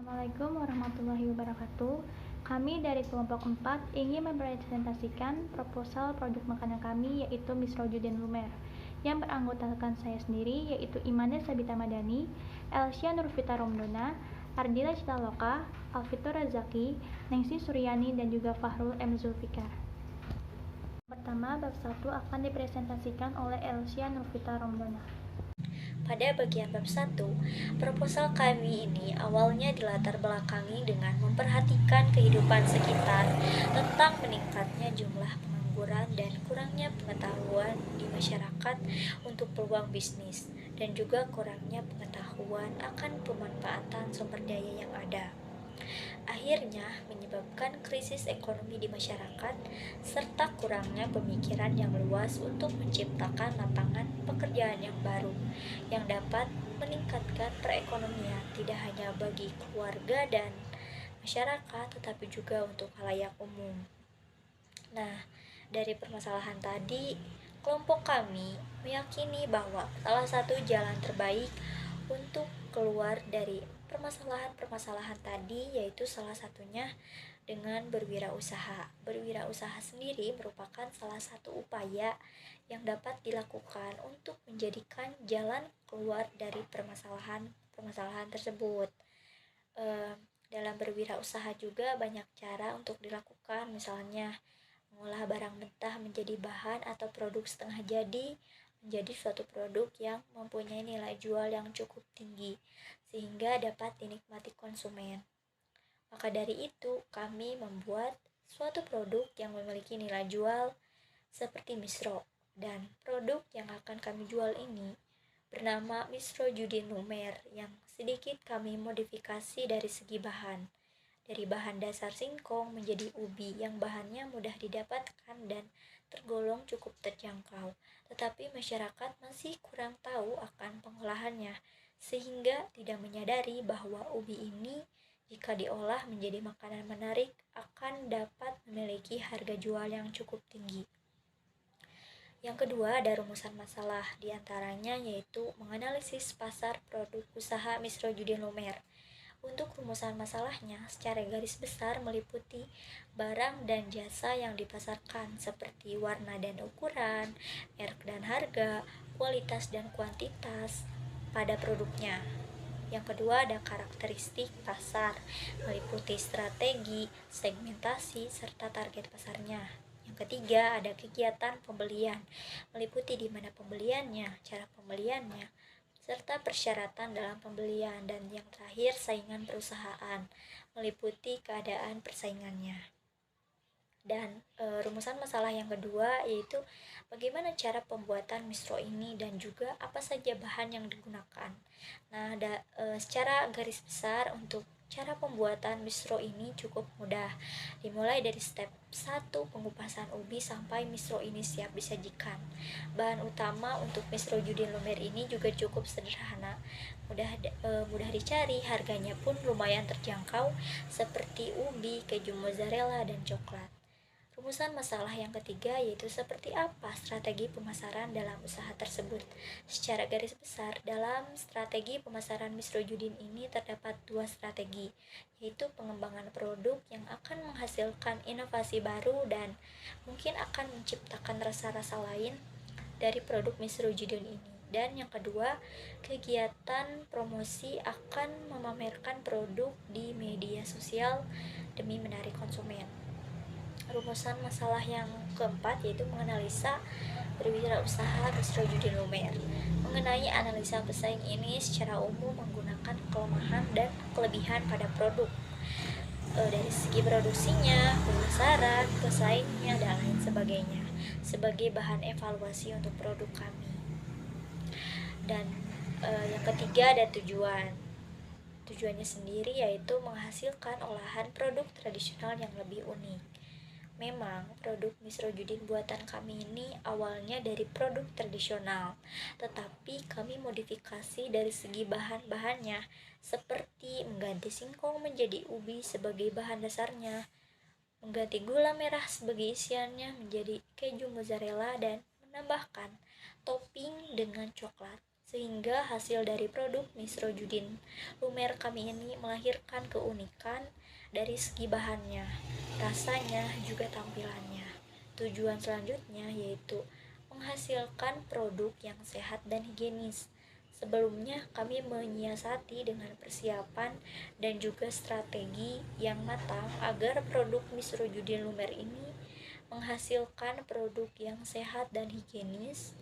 Assalamualaikum warahmatullahi wabarakatuh. Kami dari kelompok 4 ingin mempresentasikan proposal produk makanan kami yaitu Misro Judin Lumer yang beranggotakan saya sendiri yaitu Imane Sabita Madani, Elsya Nurvita Romdona, Ardila Citaloka, Alfitur Razaki, Nengsi Suryani dan juga Fahrul M. Zulfikar. Pertama, bab 1 akan dipresentasikan oleh Elsya Nurvita Romdona. Pada bagian bab 1, proposal kami ini awalnya dilatar belakangi dengan memperhatikan kehidupan sekitar tentang meningkatnya jumlah pengangguran dan kurangnya pengetahuan di masyarakat untuk peluang bisnis, dan juga kurangnya pengetahuan akan pemanfaatan sumber daya yang ada. Akhirnya menyebabkan krisis ekonomi di masyarakat serta kurangnya pemikiran yang luas untuk menciptakan lapangan pekerjaan yang baru yang dapat meningkatkan perekonomian tidak hanya bagi keluarga dan masyarakat tetapi juga untuk khalayak umum. Nah, dari permasalahan tadi, kelompok kami meyakini bahwa salah satu jalan terbaik untuk keluar dari permasalahan-permasalahan tadi yaitu salah satunya dengan berwirausaha. Berwirausaha sendiri merupakan salah satu upaya yang dapat dilakukan untuk menjadikan jalan keluar dari permasalahan tersebut. Dalam berwirausaha juga banyak cara untuk dilakukan, misalnya mengolah barang mentah menjadi bahan atau produk setengah jadi menjadi suatu produk yang mempunyai nilai jual yang cukup tinggi sehingga dapat dinikmati konsumen. Maka dari itu, kami membuat suatu produk yang memiliki nilai jual seperti Misro, dan produk yang akan kami jual ini bernama Misro Judin Lumer yang sedikit kami modifikasi dari segi bahan. Dari bahan dasar singkong menjadi ubi yang bahannya mudah didapatkan dan tergolong cukup terjangkau, tetapi masyarakat masih kurang tahu akan pengolahannya, sehingga tidak menyadari bahwa ubi ini jika diolah menjadi makanan menarik akan dapat memiliki harga jual yang cukup tinggi. Yang kedua, ada rumusan masalah, diantaranya yaitu menganalisis pasar produk usaha Misro Judin Lumer. Untuk rumusan masalahnya, secara garis besar meliputi barang dan jasa yang dipasarkan seperti warna dan ukuran, merek dan harga, kualitas dan kuantitas pada produknya. Yang kedua ada karakteristik pasar, meliputi strategi, segmentasi, serta target pasarnya. Yang ketiga ada kegiatan pembelian, meliputi di mana pembeliannya, cara pembeliannya, serta persyaratan dalam pembelian, dan yang terakhir saingan perusahaan, meliputi keadaan persaingannya. Dan rumusan masalah yang kedua yaitu bagaimana cara pembuatan Misro ini dan juga apa saja bahan yang digunakan. Nah, secara garis besar untuk cara pembuatan Misro ini cukup mudah. Dimulai dari step 1 pengupasan ubi sampai Misro ini siap disajikan. Bahan utama untuk Misro Judin Lumer ini juga cukup sederhana, mudah dicari, harganya pun lumayan terjangkau seperti ubi, keju mozzarella, dan coklat. Rumusan masalah yang ketiga yaitu seperti apa strategi pemasaran dalam usaha tersebut. Secara garis besar, dalam strategi pemasaran Misro Judin ini terdapat dua strategi, yaitu pengembangan produk yang akan menghasilkan inovasi baru dan mungkin akan menciptakan rasa-rasa lain dari produk Misro Judin ini. Dan yang kedua, kegiatan promosi akan memamerkan produk di media sosial demi menarik konsumen. Rumusan masalah yang keempat yaitu menganalisa berwirausaha Misro Judin Lumer. Mengenai analisa pesaing ini secara umum menggunakan kelemahan dan kelebihan pada produk, dari segi produksinya, pemasaran, pesaingnya, dan lain sebagainya sebagai bahan evaluasi untuk produk kami. Dan yang ketiga ada tujuannya sendiri yaitu menghasilkan olahan produk tradisional yang lebih unik. Memang produk Misro Judin buatan kami ini awalnya dari produk tradisional, tetapi kami modifikasi dari segi bahan-bahannya, seperti mengganti singkong menjadi ubi sebagai bahan dasarnya, mengganti gula merah sebagai isiannya menjadi keju mozzarella, dan menambahkan topping dengan coklat sehingga hasil dari produk nitrogudin lumer kami ini melahirkan keunikan dari segi bahannya, rasanya, juga tampilannya. Tujuan selanjutnya yaitu menghasilkan produk yang sehat dan higienis. Sebelumnya kami menyiasati dengan persiapan dan juga strategi yang matang agar produk nitrogudin lumer ini menghasilkan produk yang sehat dan higienis,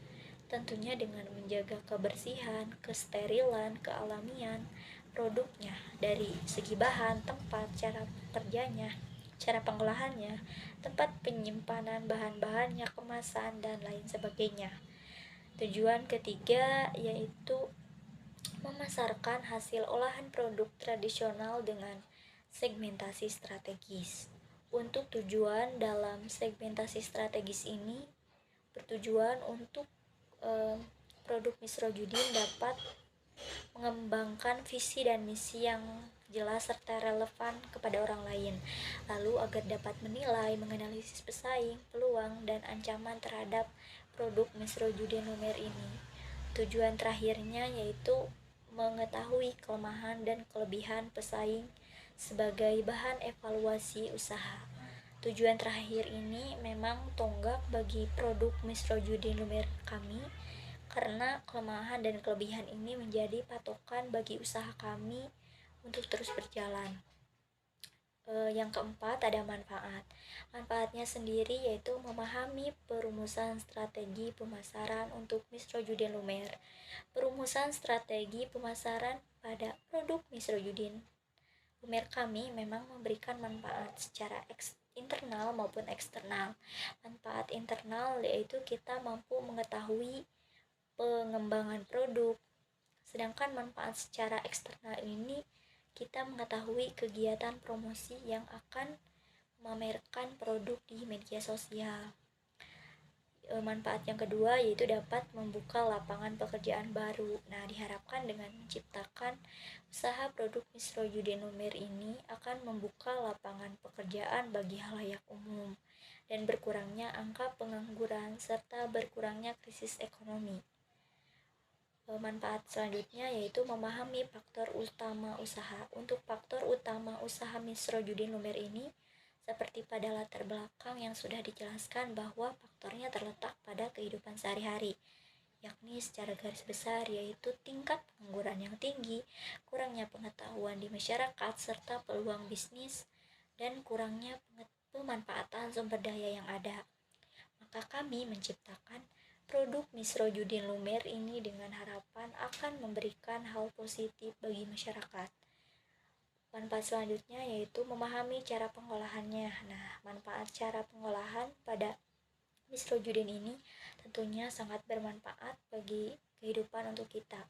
tentunya dengan menjaga kebersihan, kesterilan, kealamian produknya dari segi bahan, tempat, cara kerjanya, cara pengolahannya, tempat penyimpanan bahan-bahannya, kemasan, dan lain sebagainya. Tujuan ketiga yaitu memasarkan hasil olahan produk tradisional dengan segmentasi strategis. Untuk tujuan dalam segmentasi strategis ini bertujuan untuk produk nitrogudin dapat mengembangkan visi dan misi yang jelas serta relevan kepada orang lain, lalu agar dapat menilai, menganalisis pesaing, peluang, dan ancaman terhadap produk nitrogudin lumer ini. Tujuan terakhirnya yaitu mengetahui kelemahan dan kelebihan pesaing sebagai bahan evaluasi usaha. Tujuan terakhir ini memang tonggak bagi produk nitrogudin lumer kami, karena kelemahan dan kelebihan ini menjadi patokan bagi usaha kami untuk terus berjalan. Yang keempat ada manfaat. Manfaatnya sendiri yaitu memahami perumusan strategi pemasaran untuk nitrogudin lumer. Perumusan strategi pemasaran pada produk nitrogudin lumer kami memang memberikan manfaat secara internal maupun eksternal. Manfaat internal yaitu kita mampu mengetahui pengembangan produk, sedangkan manfaat secara eksternal ini kita mengetahui kegiatan promosi yang akan memamerkan produk di media sosial. Manfaat yang kedua yaitu dapat membuka lapangan pekerjaan baru. Nah, diharapkan dengan menciptakan usaha produk nitrogudin lumer ini akan membuka lapangan pekerjaan bagi halayak umum dan berkurangnya angka pengangguran serta berkurangnya krisis ekonomi. Manfaat selanjutnya yaitu memahami faktor utama usaha. Untuk faktor utama usaha nitrogudin lumer ini, seperti pada latar belakang yang sudah dijelaskan bahwa faktornya terletak pada kehidupan sehari-hari, yakni secara garis besar yaitu tingkat pengangguran yang tinggi, kurangnya pengetahuan di masyarakat, serta peluang bisnis, dan kurangnya pemanfaatan sumber daya yang ada. Maka kami menciptakan produk nitrogudin lumer ini dengan harapan akan memberikan hal positif bagi masyarakat. Manfaat selanjutnya yaitu memahami cara pengolahannya. Nah, manfaat cara pengolahan pada nitrogudin ini tentunya sangat bermanfaat bagi kehidupan untuk kita,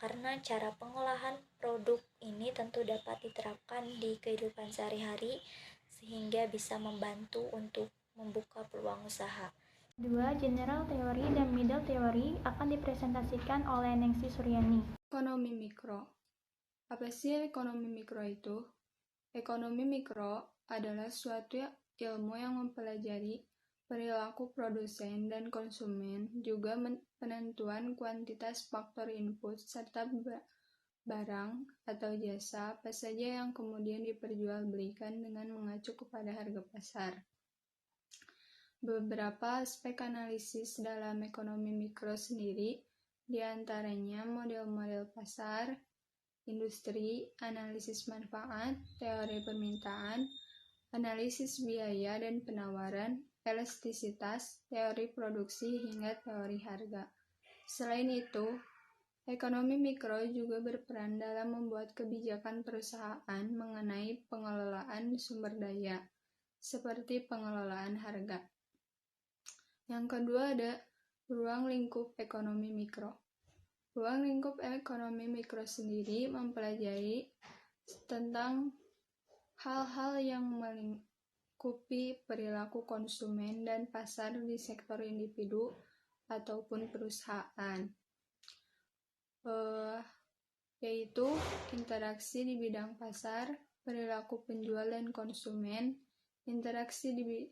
karena cara pengolahan produk ini tentu dapat diterapkan di kehidupan sehari-hari sehingga bisa membantu untuk membuka peluang usaha. Dua, general theory dan middle theory akan dipresentasikan oleh Nengsi Suryani. Ekonomi mikro. Apa sih ekonomi mikro itu? Ekonomi mikro adalah suatu ilmu yang mempelajari perilaku produsen dan konsumen, juga penentuan kuantitas faktor input, serta barang atau jasa apa saja yang kemudian diperjualbelikan dengan mengacu kepada harga pasar. Beberapa aspek analisis dalam ekonomi mikro sendiri, diantaranya model-model pasar, industri, analisis manfaat, teori permintaan, analisis biaya dan penawaran, elastisitas, teori produksi, hingga teori harga. Selain itu, ekonomi mikro juga berperan dalam membuat kebijakan perusahaan mengenai pengelolaan sumber daya, seperti pengelolaan harga. Yang kedua ada ruang lingkup ekonomi mikro. Ruang lingkup ekonomi mikro sendiri mempelajari tentang hal-hal yang melingkupi perilaku konsumen dan pasar di sektor individu ataupun perusahaan, yaitu interaksi di bidang pasar, perilaku penjual dan konsumen, interaksi di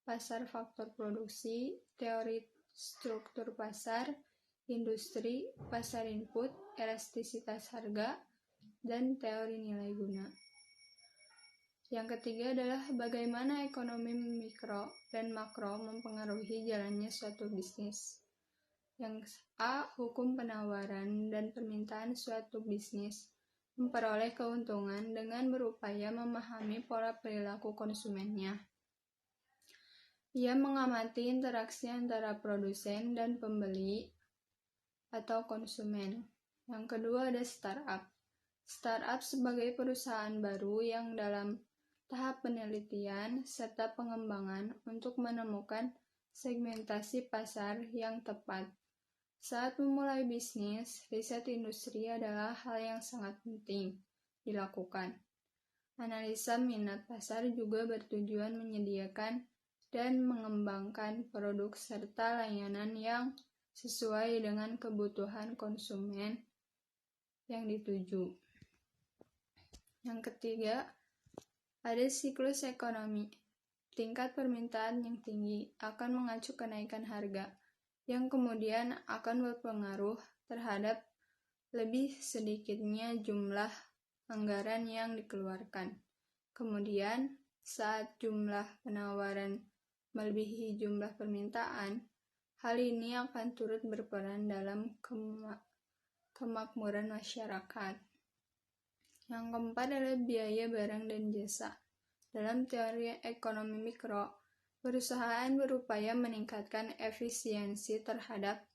pasar faktor produksi, teori struktur pasar, industri, pasar input, elastisitas harga, dan teori nilai guna. Yang ketiga adalah bagaimana ekonomi mikro dan makro mempengaruhi jalannya suatu bisnis. Yang A. Hukum penawaran dan permintaan suatu bisnis memperoleh keuntungan dengan berupaya memahami pola perilaku konsumennya. Ia mengamati interaksi antara produsen dan pembeli atau konsumen. Yang kedua ada startup. Startup sebagai perusahaan baru yang dalam tahap penelitian serta pengembangan untuk menemukan segmentasi pasar yang tepat. Saat memulai bisnis, riset industri adalah hal yang sangat penting dilakukan. Analisa minat pasar juga bertujuan menyediakan dan mengembangkan produk serta layanan yang sesuai dengan kebutuhan konsumen yang dituju. Yang ketiga, ada siklus ekonomi. Tingkat permintaan yang tinggi akan mengacu kenaikan harga, yang kemudian akan berpengaruh terhadap lebih sedikitnya jumlah anggaran yang dikeluarkan. Kemudian, saat jumlah penawaran melebihi jumlah permintaan, hal ini akan turut berperan dalam kemakmuran masyarakat. Yang keempat adalah biaya barang dan jasa. Dalam teori ekonomi mikro, perusahaan berupaya meningkatkan efisiensi terhadap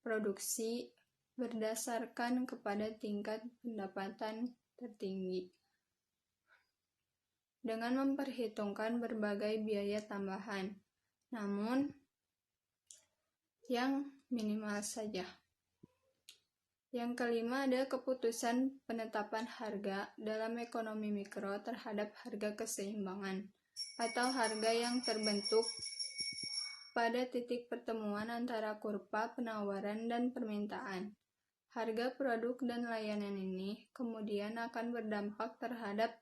produksi berdasarkan kepada tingkat pendapatan tertinggi, dengan memperhitungkan berbagai biaya tambahan, namun yang minimal saja. Yang kelima ada keputusan penetapan harga dalam ekonomi mikro terhadap harga keseimbangan atau harga yang terbentuk pada titik pertemuan antara kurva penawaran dan permintaan. Harga produk dan layanan ini kemudian akan berdampak terhadap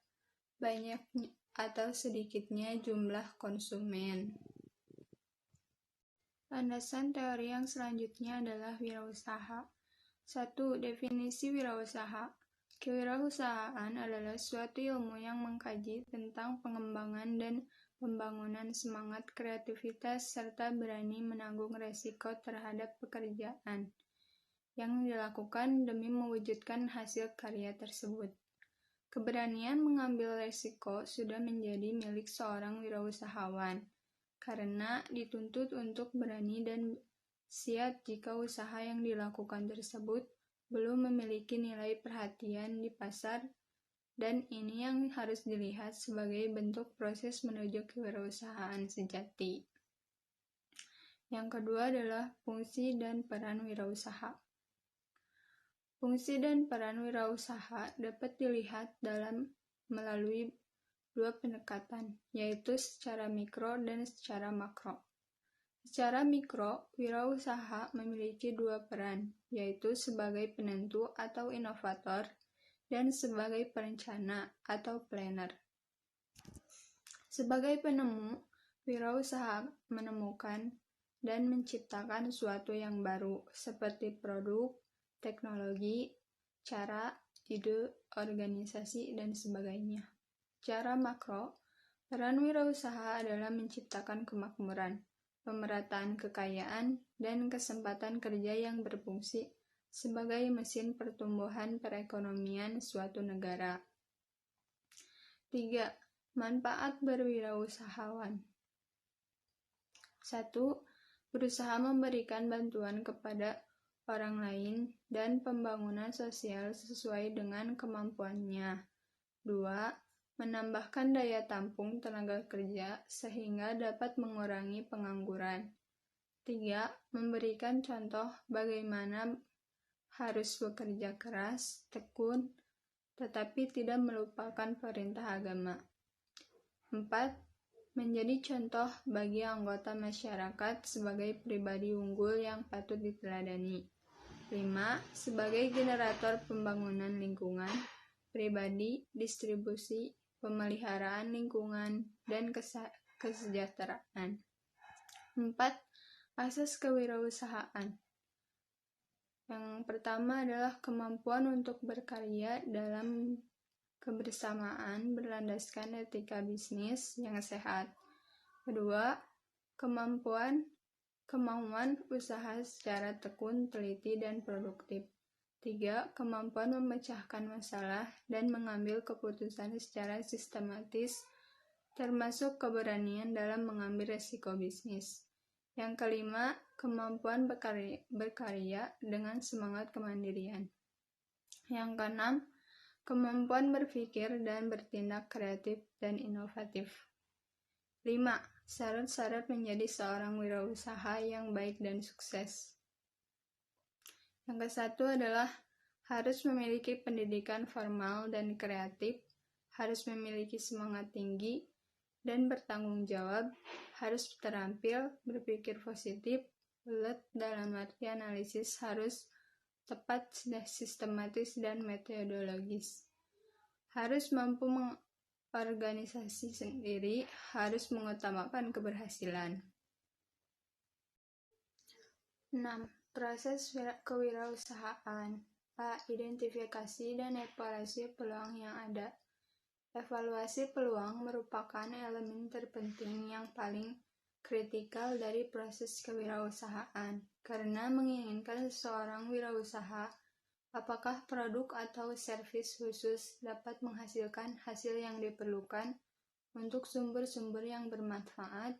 banyaknya atau sedikitnya jumlah konsumen. Landasan teori yang selanjutnya adalah wirausaha. 1. Definisi wirausaha. Kewirausahaan adalah suatu ilmu yang mengkaji tentang pengembangan dan pembangunan semangat kreativitas serta berani menanggung resiko terhadap pekerjaan yang dilakukan demi mewujudkan hasil karya tersebut. Keberanian mengambil resiko sudah menjadi milik seorang wirausahawan, karena dituntut untuk berani dan siap jika usaha yang dilakukan tersebut belum memiliki nilai perhatian di pasar, dan ini yang harus dilihat sebagai bentuk proses menuju kewirausahaan sejati. Yang kedua adalah fungsi dan peran wirausaha. Fungsi dan peran wirausaha dapat dilihat melalui dua pendekatan, yaitu secara mikro dan secara makro. Secara mikro, wirausaha memiliki dua peran, yaitu sebagai penentu atau inovator dan sebagai perencana atau planner. Sebagai penemu, wirausaha menemukan dan menciptakan sesuatu yang baru, seperti produk, teknologi, cara, ide, organisasi, dan sebagainya. Secara makro, peran wirausaha adalah menciptakan kemakmuran, pemerataan kekayaan, dan kesempatan kerja yang berfungsi sebagai mesin pertumbuhan perekonomian suatu negara. 3. Manfaat berwirausahawan. 1. Berusaha memberikan bantuan kepada orang lain dan pembangunan sosial sesuai dengan kemampuannya. 2. Menambahkan daya tampung tenaga kerja sehingga dapat mengurangi pengangguran. 3. Memberikan contoh bagaimana harus bekerja keras, tekun, tetapi tidak melupakan perintah agama. 4. Menjadi contoh bagi anggota masyarakat sebagai pribadi unggul yang patut diteladani. 5. Sebagai generator pembangunan lingkungan, pribadi, distribusi, pemeliharaan lingkungan, dan kesejahteraan. 4. Asas kewirausahaan. Yang pertama adalah kemampuan untuk berkarya dalam kebersamaan berlandaskan etika bisnis yang sehat. Kedua, kemauan usaha secara tekun, teliti, dan produktif. 3. Kemampuan memecahkan masalah dan mengambil keputusan secara sistematis, termasuk keberanian dalam mengambil resiko bisnis. Yang kelima, kemampuan berkarya dengan semangat kemandirian. Yang keenam, kemampuan berpikir dan bertindak kreatif dan inovatif. 5. Syarat-syarat menjadi seorang wirausaha yang baik dan sukses. Yang ke-1 adalah harus memiliki pendidikan formal dan kreatif, harus memiliki semangat tinggi dan bertanggung jawab, harus terampil, berpikir positif, ulet dalam arti analisis, harus tepat, sistematis, dan metodologis. Harus mampu mengorganisasi sendiri, harus mengutamakan keberhasilan. 6. Proses kewirausahaan. A. Identifikasi dan evaluasi peluang yang ada. Evaluasi peluang merupakan elemen terpenting yang paling kritikal dari proses kewirausahaan, karena menginginkan seseorang wirausaha apakah produk atau servis khusus dapat menghasilkan hasil yang diperlukan untuk sumber-sumber yang bermanfaat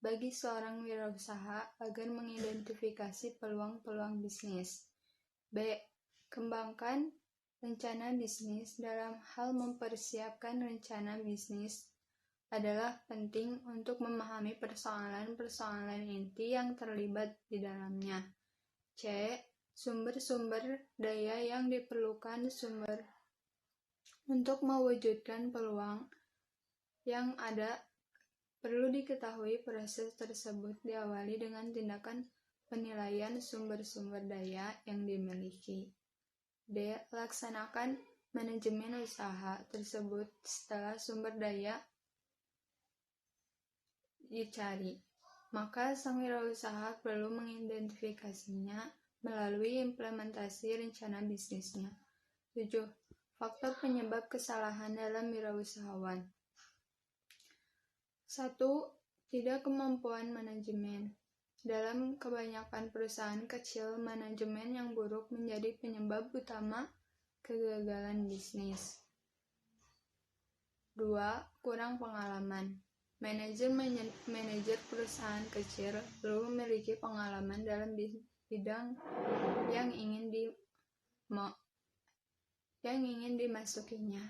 bagi seorang wirausaha agar mengidentifikasi peluang-peluang bisnis. B. Kembangkan rencana bisnis. Dalam hal mempersiapkan rencana bisnis adalah penting untuk memahami persoalan-persoalan inti yang terlibat di dalamnya. C. Sumber-sumber daya yang diperlukan untuk mewujudkan peluang yang ada. Perlu diketahui proses tersebut diawali dengan tindakan penilaian sumber-sumber daya yang dimiliki. D. Laksanakan manajemen usaha tersebut setelah sumber daya dicari. Maka sang wirausaha perlu mengidentifikasinya melalui implementasi rencana bisnisnya. 7. Faktor penyebab kesalahan dalam wirausahawan. 1. Tidak kemampuan manajemen. Dalam kebanyakan perusahaan kecil, manajemen yang buruk menjadi penyebab utama kegagalan bisnis. 2. Kurang pengalaman. Manajer perusahaan kecil belum memiliki pengalaman dalam bidang yang ingin dimasukinya.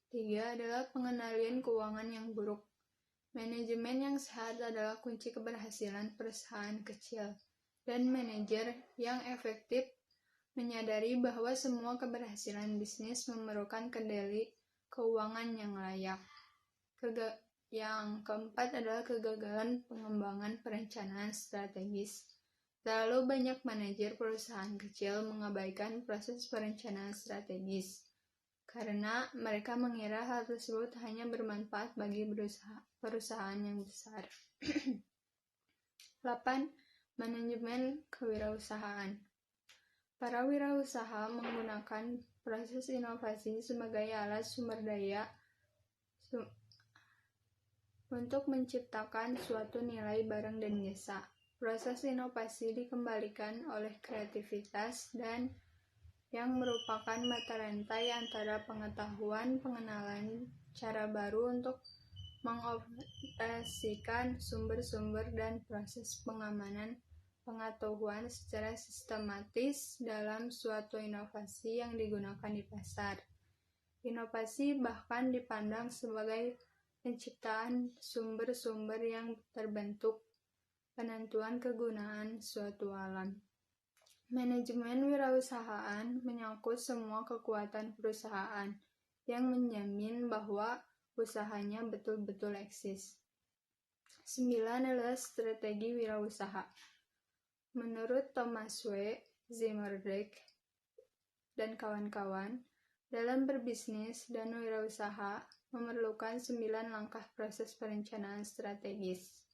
3. Adalah pengendalian keuangan yang buruk. Manajemen yang sehat adalah kunci keberhasilan perusahaan kecil, dan manajer yang efektif menyadari bahwa semua keberhasilan bisnis memerlukan kendali keuangan yang layak. Yang keempat adalah kegagalan pengembangan perencanaan strategis. Terlalu banyak manajer perusahaan kecil mengabaikan proses perencanaan strategis, karena mereka mengira hal tersebut hanya bermanfaat bagi perusahaan yang besar. 8. Manajemen kewirausahaan. Para wirausaha menggunakan proses inovasi sebagai alat sumber daya untuk menciptakan suatu nilai barang dan jasa. Proses inovasi dikembalikan oleh kreativitas dan yang merupakan mata rantai antara pengetahuan, pengenalan cara baru untuk mengoperasikan sumber-sumber dan proses pengamanan pengetahuan secara sistematis dalam suatu inovasi yang digunakan di pasar. Inovasi bahkan dipandang sebagai penciptaan sumber-sumber yang terbentuk, penentuan kegunaan suatu alam. Manajemen wirausahaan menyangkut semua kekuatan perusahaan yang menjamin bahwa usahanya betul-betul eksis. 9 adalah strategi wirausaha. Menurut Thomas W. Zimmerdick dan kawan-kawan, dalam berbisnis dan wirausaha memerlukan 9 langkah proses perencanaan strategis.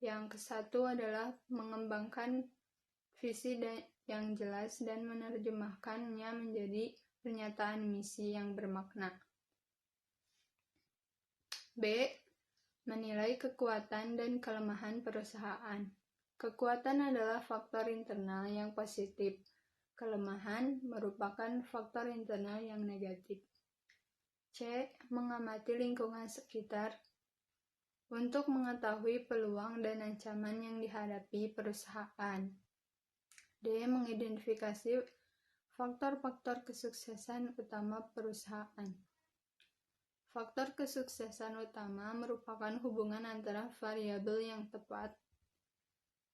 Yang ke-1 adalah mengembangkan visi yang jelas dan menerjemahkannya menjadi pernyataan misi yang bermakna. B. Menilai kekuatan dan kelemahan perusahaan. Kekuatan adalah faktor internal yang positif. Kelemahan merupakan faktor internal yang negatif. C. Mengamati lingkungan sekitar untuk mengetahui peluang dan ancaman yang dihadapi perusahaan. D. Mengidentifikasi faktor-faktor kesuksesan utama perusahaan. Faktor kesuksesan utama merupakan hubungan antara variabel yang tepat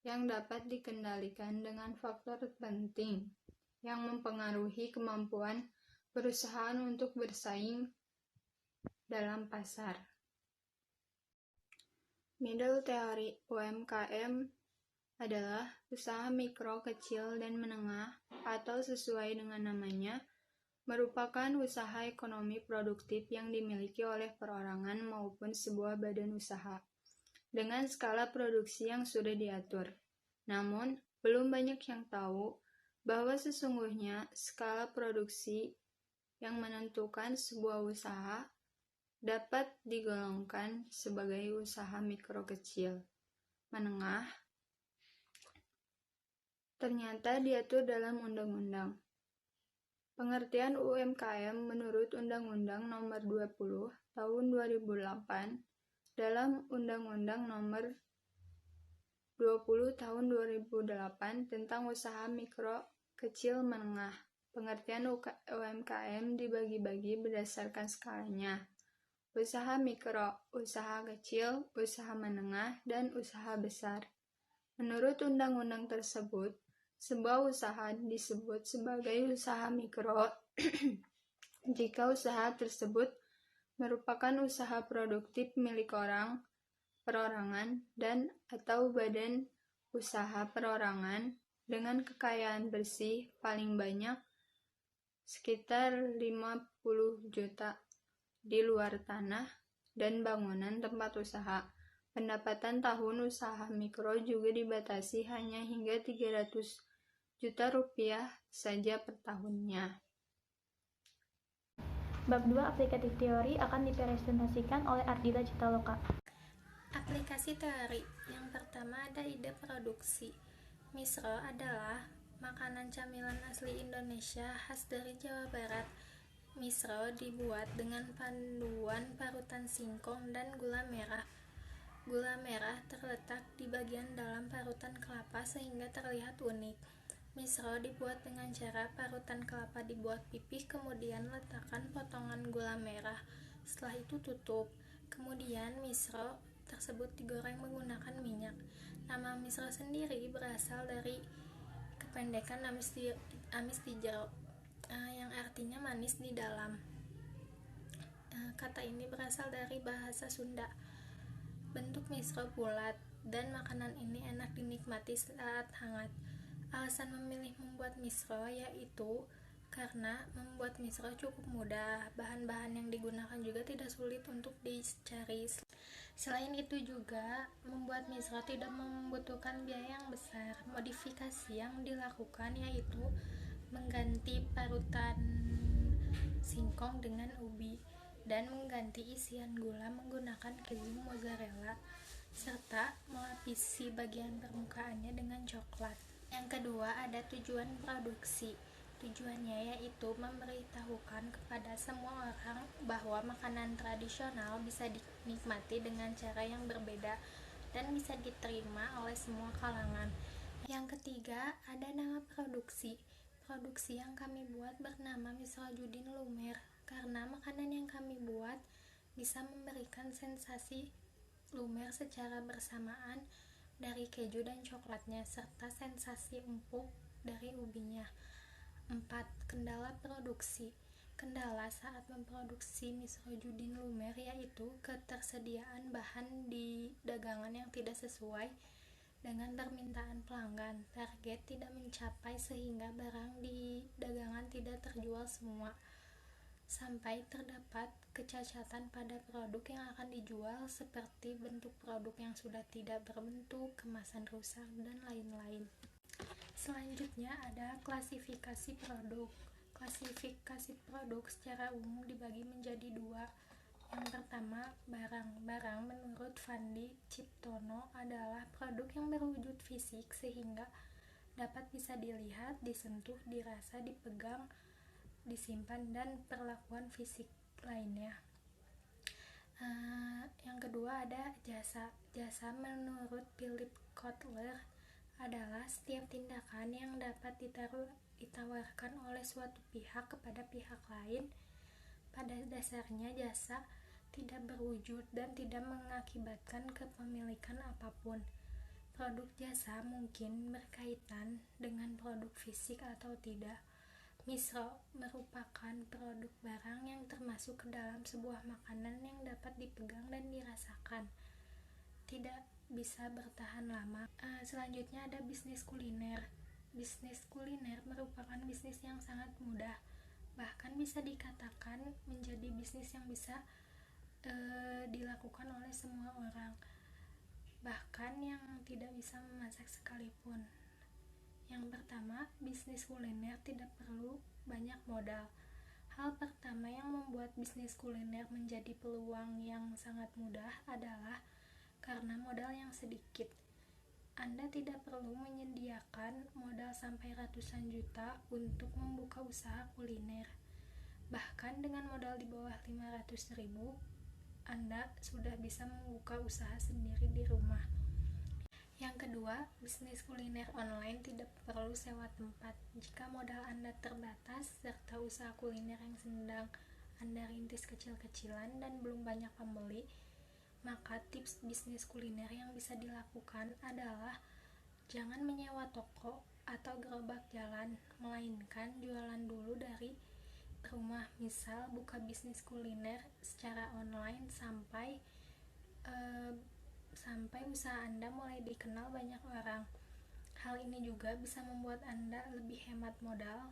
yang dapat dikendalikan dengan faktor penting yang mempengaruhi kemampuan perusahaan untuk bersaing dalam pasar. Middle teori UMKM adalah usaha mikro, kecil, dan menengah atau sesuai dengan namanya, merupakan usaha ekonomi produktif yang dimiliki oleh perorangan maupun sebuah badan usaha dengan skala produksi yang sudah diatur. Namun, belum banyak yang tahu bahwa sesungguhnya skala produksi yang menentukan sebuah usaha dapat digolongkan sebagai usaha mikro, kecil, menengah, ternyata diatur dalam undang-undang. Pengertian UMKM menurut Undang-Undang Nomor 20 Tahun 2008 dalam Undang-Undang Nomor 20 Tahun 2008 tentang usaha mikro, kecil, menengah. Pengertian UMKM dibagi-bagi berdasarkan skalanya. Usaha mikro, usaha kecil, usaha menengah, dan usaha besar. Menurut undang-undang tersebut, sebuah usaha disebut sebagai usaha mikro jika usaha tersebut merupakan usaha produktif milik orang, perorangan, dan atau badan usaha perorangan dengan kekayaan bersih paling banyak sekitar 50 juta di luar tanah dan bangunan tempat usaha. Pendapatan tahun usaha mikro juga dibatasi hanya hingga 300 juta rupiah saja per tahunnya. Bab 2 aplikatif teori akan dipresentasikan oleh Ardila Citaloka. Aplikasi teori. Yang pertama ada ide produksi. Misro adalah makanan camilan asli Indonesia khas dari Jawa Barat. Misro dibuat dengan paduan parutan singkong dan gula merah. Gula merah terletak di bagian dalam parutan kelapa sehingga terlihat unik. Misro dibuat dengan cara parutan kelapa dibuat pipih, kemudian letakkan potongan gula merah. Setelah itu tutup. Kemudian misro tersebut digoreng menggunakan minyak. Nama misro sendiri berasal dari kependekan amis di jero, yang artinya manis di dalam. Kata ini berasal dari bahasa Sunda. Bentuk misro bulat dan makanan ini enak dinikmati saat hangat. Alasan memilih membuat misro yaitu karena membuat misro cukup mudah. Bahan-bahan yang digunakan juga tidak sulit untuk dicari. Selain itu juga membuat misro tidak membutuhkan biaya yang besar. Modifikasi yang dilakukan yaitu mengganti parutan singkong dengan ubi dan mengganti isian gula menggunakan keju mozzarella serta melapisi bagian permukaannya dengan coklat. Yang kedua ada tujuan produksi. Tujuannya yaitu memberitahukan kepada semua orang bahwa makanan tradisional bisa dinikmati dengan cara yang berbeda dan bisa diterima oleh semua kalangan. Yang ketiga ada nama produksi. Produksi yang kami buat bernama Misrojudin Lumer karena makanan yang kami buat bisa memberikan sensasi lumer secara bersamaan dari keju dan coklatnya serta sensasi empuk dari ubinya. 4. Kendala produksi. Kendala saat memproduksi Misrojudin Lumer yaitu ketersediaan bahan di dagangan yang tidak sesuai dengan permintaan pelanggan. Target tidak mencapai sehingga barang di dagangan tidak terjual semua. Sampai terdapat kecacatan pada produk yang akan dijual seperti bentuk produk yang sudah tidak berbentuk, kemasan rusak, dan lain-lain. Selanjutnya ada klasifikasi produk. Klasifikasi produk secara umum dibagi menjadi dua. Yang pertama, barang. Barang menurut Fandi Ciptono adalah produk yang berwujud fisik sehingga dapat bisa dilihat, disentuh, dirasa, dipegang, disimpan, dan perlakuan fisik lainnya. Yang kedua ada jasa. Jasa menurut Philip Kotler adalah setiap tindakan yang dapat ditawarkan oleh suatu pihak kepada pihak lain. Pada dasarnya jasa tidak berwujud dan tidak mengakibatkan kepemilikan apapun. Produk jasa mungkin berkaitan dengan produk fisik atau tidak. Misro merupakan produk barang yang termasuk ke dalam sebuah makanan yang dapat dipegang dan dirasakan, tidak bisa bertahan lama. Selanjutnya ada bisnis kuliner. Bisnis kuliner merupakan bisnis yang sangat mudah, bahkan bisa dikatakan menjadi bisnis yang bisa dilakukan oleh semua orang, bahkan yang tidak bisa memasak sekalipun. Yang pertama, bisnis kuliner tidak perlu banyak modal. Hal pertama yang membuat bisnis kuliner menjadi peluang yang sangat mudah adalah karena modal yang sedikit. Anda tidak perlu menyediakan modal sampai ratusan juta untuk membuka usaha kuliner. Bahkan dengan modal di bawah 500.000, Anda sudah bisa membuka usaha sendiri di rumah. Yang kedua, bisnis kuliner online tidak perlu sewa tempat. Jika modal Anda terbatas serta usaha kuliner yang sedang Anda rintis kecil-kecilan dan belum banyak pembeli, maka tips bisnis kuliner yang bisa dilakukan adalah jangan menyewa toko atau gerobak jalan, melainkan jualan dulu dari rumah. Misal buka bisnis kuliner secara online sampai usaha Anda mulai dikenal banyak orang. Hal ini juga bisa membuat Anda lebih hemat modal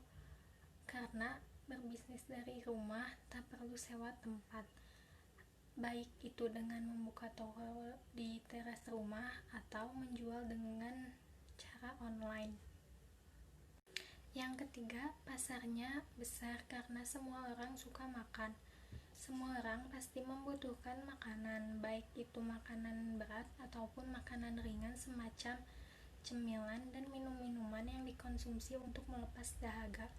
karena berbisnis dari rumah tak perlu sewa tempat, baik itu dengan membuka toko di teras rumah atau menjual dengan cara online. Yang ketiga, pasarnya besar karena semua orang suka makan. Semua orang pasti membutuhkan makanan, baik itu makanan berat ataupun makanan ringan semacam cemilan dan minum-minuman yang dikonsumsi untuk melepas dahaga.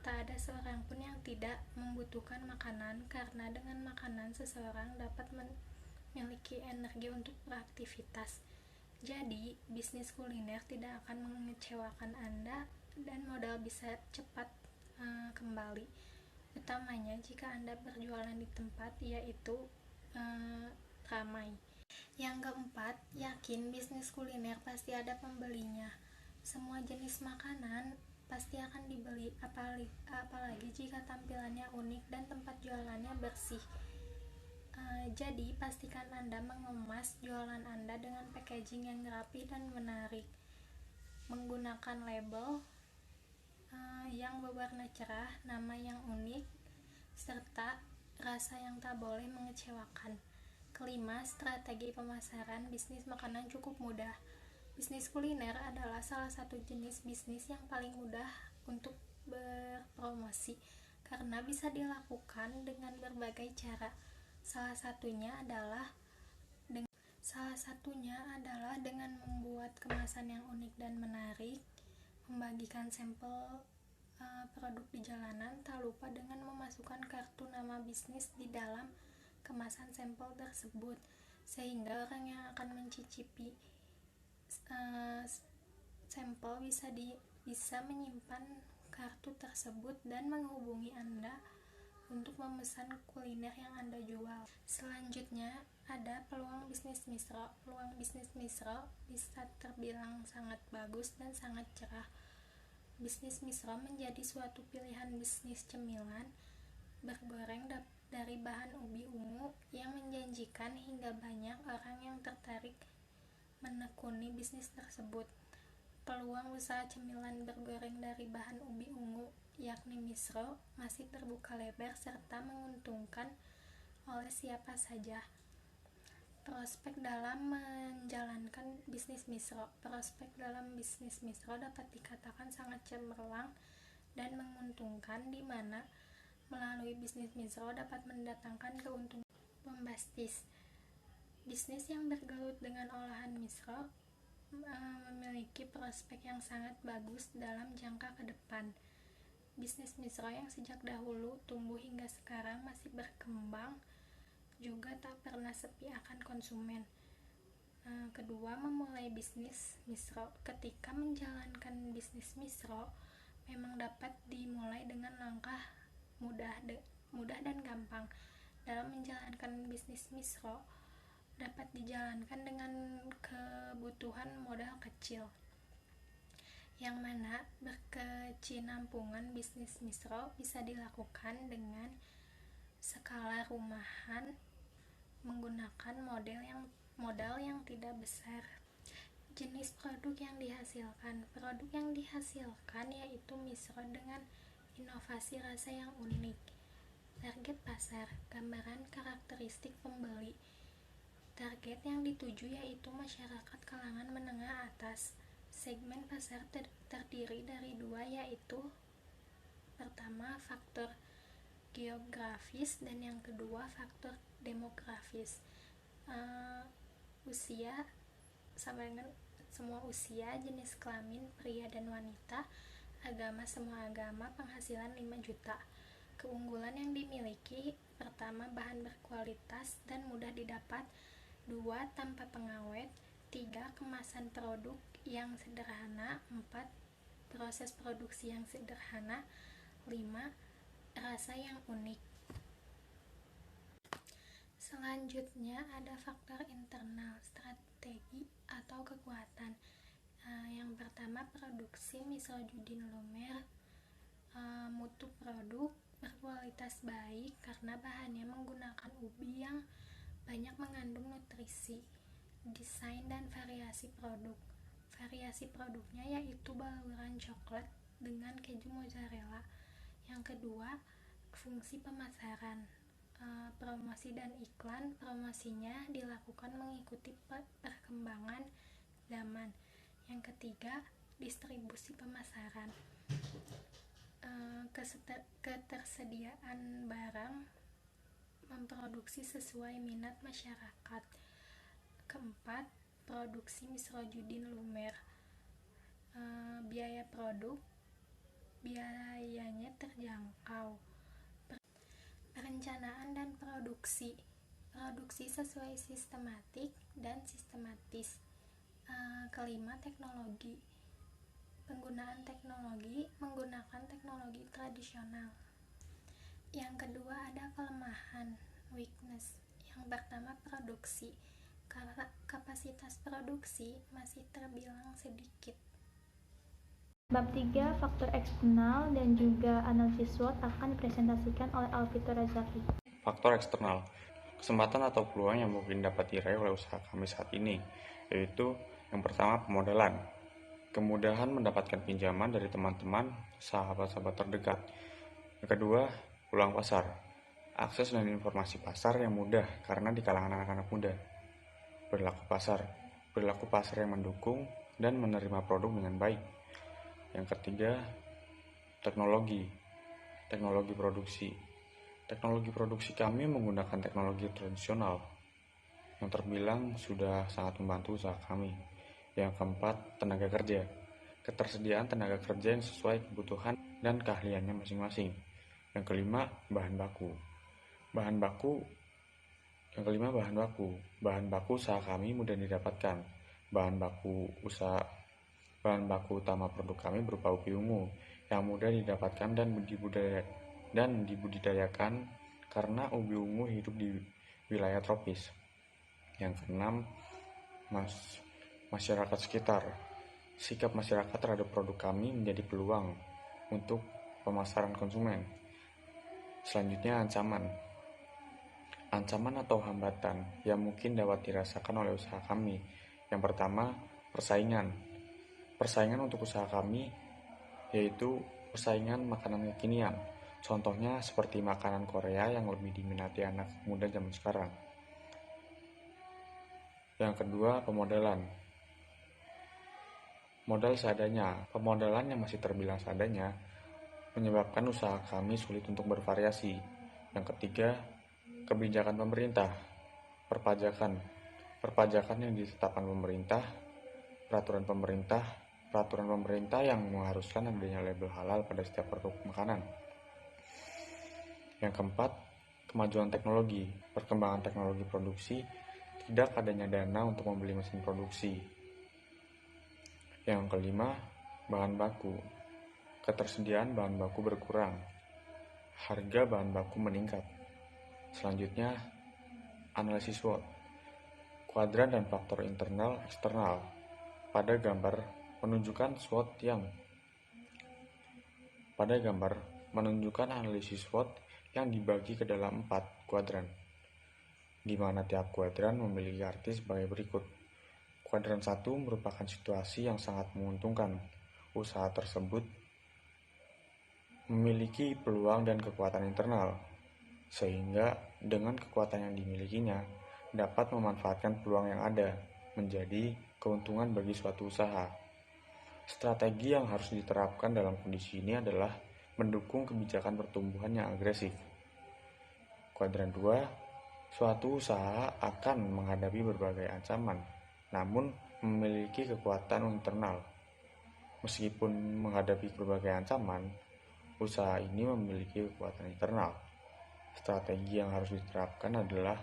Tak ada seorang pun yang tidak membutuhkan makanan karena dengan makanan seseorang dapat memiliki energi untuk beraktivitas. Jadi, bisnis kuliner tidak akan mengecewakan Anda dan modal bisa cepat kembali. Utamanya jika Anda berjualan di tempat yaitu ramai. Yang keempat, yakin bisnis kuliner pasti ada pembelinya. Semua jenis makanan pasti akan dibeli, apalagi jika tampilannya unik dan tempat jualannya bersih. Jadi pastikan Anda mengemas jualan Anda dengan packaging yang rapi dan menarik, menggunakan label yang berwarna cerah, nama yang unik, serta rasa yang tak boleh mengecewakan. Kelima, strategi pemasaran bisnis makanan cukup mudah. Bisnis kuliner adalah salah satu jenis bisnis yang paling mudah untuk berpromosi karena bisa dilakukan dengan berbagai cara. Salah satunya adalah dengan membuat kemasan yang unik dan menarik, membagikan sampel produk di jalanan, tak lupa dengan memasukkan kartu nama bisnis di dalam kemasan sampel tersebut, sehingga orang yang akan mencicipi sampel bisa menyimpan kartu tersebut dan menghubungi Anda untuk memesan kuliner yang Anda jual. Selanjutnya ada peluang bisnis misro. Peluang bisnis misro bisa terbilang sangat bagus dan sangat cerah. Bisnis misro menjadi suatu pilihan bisnis cemilan bergoreng dari bahan ubi ungu yang menjanjikan hingga banyak orang yang tertarik menekuni bisnis tersebut. Peluang usaha cemilan bergoreng dari bahan ubi ungu, yakni misro, masih terbuka lebar serta menguntungkan oleh siapa saja. Prospek dalam menjalankan bisnis misro. Prospek dalam bisnis misro dapat dikatakan sangat cemerlang dan menguntungkan, di mana melalui bisnis misro dapat mendatangkan keuntungan bombastis. Bisnis yang bergelut dengan olahan misro memiliki prospek yang sangat bagus dalam jangka ke depan. Bisnis misro yang sejak dahulu tumbuh hingga sekarang masih berkembang juga tak pernah sepi akan konsumen. Kedua, memulai bisnis misro. Ketika menjalankan bisnis misro memang dapat dimulai dengan langkah mudah dan gampang. Dalam menjalankan bisnis misro dapat dijalankan dengan kebutuhan modal kecil, yang mana berkesinambungan bisnis misro bisa dilakukan dengan skala rumahan menggunakan modal yang tidak besar. Jenis produk yang dihasilkan yaitu misro dengan inovasi rasa yang unik. Target pasar, gambaran karakteristik pembeli. Target yang dituju yaitu masyarakat kalangan menengah atas. Segmen pasar terdiri dari dua, yaitu pertama faktor geografis dan yang kedua faktor demografis. Usia sama dengan semua usia, jenis kelamin pria dan wanita, agama semua agama, penghasilan 5 juta. Keunggulan yang dimiliki: pertama, bahan berkualitas dan mudah didapat. 2, tanpa pengawet. 3, kemasan produk yang sederhana. 4, proses produksi yang sederhana. 5, rasa yang unik. Selanjutnya ada faktor internal, strategi atau kekuatan. Yang pertama, produksi Misroudin Lumer. Mutu produk berkualitas baik karena bahannya menggunakan ubi yang banyak mengandung nutrisi. Desain dan variasi produk. Variasi produknya yaitu baluran coklat dengan keju mozzarella. Yang kedua, fungsi pemasaran. Promosi dan iklan. Promosinya dilakukan mengikuti perkembangan zaman. Yang ketiga, distribusi pemasaran. Ketersediaan barang, memproduksi sesuai minat masyarakat. Keempat, produksi Misroudin Lumer. Biaya produk, biayanya terjangkau. Perencanaan dan produksi sesuai sistematik dan sistematis. Kelima, teknologi. Penggunaan teknologi, menggunakan teknologi tradisional. Yang kedua ada kelemahan, weakness. Yang pertama, produksi. Kapasitas produksi masih terbilang sedikit. Bab 3, faktor eksternal dan juga analisis SWOT akan dipresentasikan oleh Alfitur Razaki. Faktor eksternal, kesempatan atau peluang yang mungkin dapat diraih oleh usaha kami saat ini, yaitu yang pertama, pemodalan. Kemudahan mendapatkan pinjaman dari teman-teman, sahabat-sahabat terdekat. Yang kedua, peluang pasar. Akses dan informasi pasar yang mudah karena di kalangan anak-anak muda. Perilaku pasar yang mendukung dan menerima produk dengan baik. Yang ketiga, teknologi produksi. Teknologi produksi kami menggunakan teknologi tradisional yang terbilang sudah sangat membantu usaha kami. Yang keempat, tenaga kerja. Ketersediaan tenaga kerja yang sesuai kebutuhan dan keahliannya masing-masing. Yang kelima, bahan baku. Bahan baku usaha kami mudah didapatkan. Bahan baku utama produk kami berupa ubi ungu yang mudah didapatkan dan dibudidayakan karena ubi ungu hidup di wilayah tropis. Yang keenam, masyarakat sekitar. Sikap masyarakat terhadap produk kami menjadi peluang untuk pemasaran konsumen. Selanjutnya, ancaman atau hambatan yang mungkin dapat dirasakan oleh usaha kami. Yang pertama, persaingan untuk usaha kami yaitu persaingan makanan kekinian. Contohnya seperti makanan Korea yang lebih diminati anak muda zaman sekarang. Yang kedua, pemodalan. Modal seadanya. Pemodalan yang masih terbilang seadanya menyebabkan usaha kami sulit untuk bervariasi. Yang ketiga, kebijakan pemerintah. Perpajakan. Perpajakan yang ditetapkan pemerintah, peraturan pemerintah yang mengharuskan adanya label halal pada setiap produk makanan. Yang keempat, kemajuan teknologi. Perkembangan teknologi produksi, tidak adanya dana untuk membeli mesin produksi. Yang kelima, bahan baku. Ketersediaan bahan baku berkurang. Harga bahan baku meningkat. Selanjutnya, analisis SWOT. Kuadran dan faktor internal eksternal. Pada gambar menunjukkan analisis SWOT yang dibagi ke dalam 4 kuadran, di mana tiap kuadran memiliki arti sebagai berikut. Kuadran 1 merupakan situasi yang sangat menguntungkan. Usaha tersebut memiliki peluang dan kekuatan internal, sehingga dengan kekuatan yang dimilikinya dapat memanfaatkan peluang yang ada menjadi keuntungan bagi suatu usaha. Strategi yang harus diterapkan dalam kondisi ini adalah mendukung kebijakan pertumbuhan yang agresif. Kuadran 2, suatu usaha akan menghadapi berbagai ancaman, namun memiliki kekuatan internal. Meskipun menghadapi berbagai ancaman, usaha ini memiliki kekuatan internal. Strategi yang harus diterapkan adalah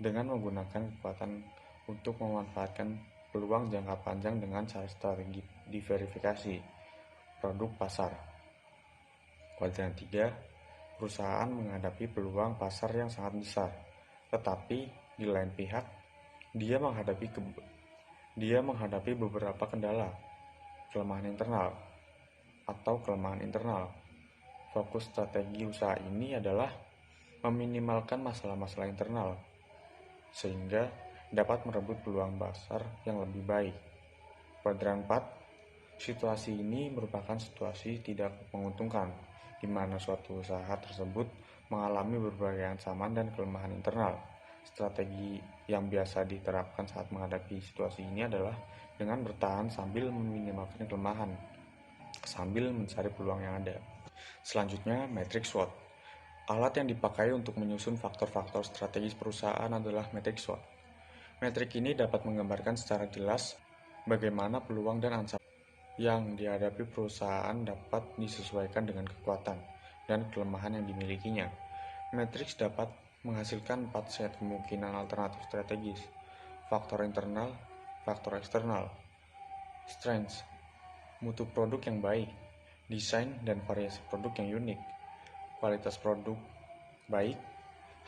dengan menggunakan kekuatan untuk memanfaatkan peluang jangka panjang dengan cara strategi diverifikasi produk pasar. Kuadran 3, perusahaan menghadapi peluang pasar yang sangat besar, tetapi di lain pihak dia menghadapi beberapa kendala, kelemahan internal. Fokus strategi usaha ini adalah meminimalkan masalah-masalah internal, sehingga dapat merebut peluang pasar yang lebih baik. Kuadran 4, situasi ini merupakan situasi tidak menguntungkan, di mana suatu usaha tersebut mengalami berbagai ancaman dan kelemahan internal. Strategi yang biasa diterapkan saat menghadapi situasi ini adalah dengan bertahan sambil meminimalkan kelemahan, sambil mencari peluang yang ada. Selanjutnya, matriks SWOT. Alat yang dipakai untuk menyusun faktor-faktor strategis perusahaan adalah matriks SWOT. Metrik ini dapat menggambarkan secara jelas bagaimana peluang dan ancaman yang dihadapi perusahaan dapat disesuaikan dengan kekuatan dan kelemahan yang dimilikinya. Matriks dapat menghasilkan 4 set kemungkinan alternatif strategis: faktor internal, faktor eksternal, strengths, mutu produk yang baik, desain dan variasi produk yang unik, kualitas produk baik,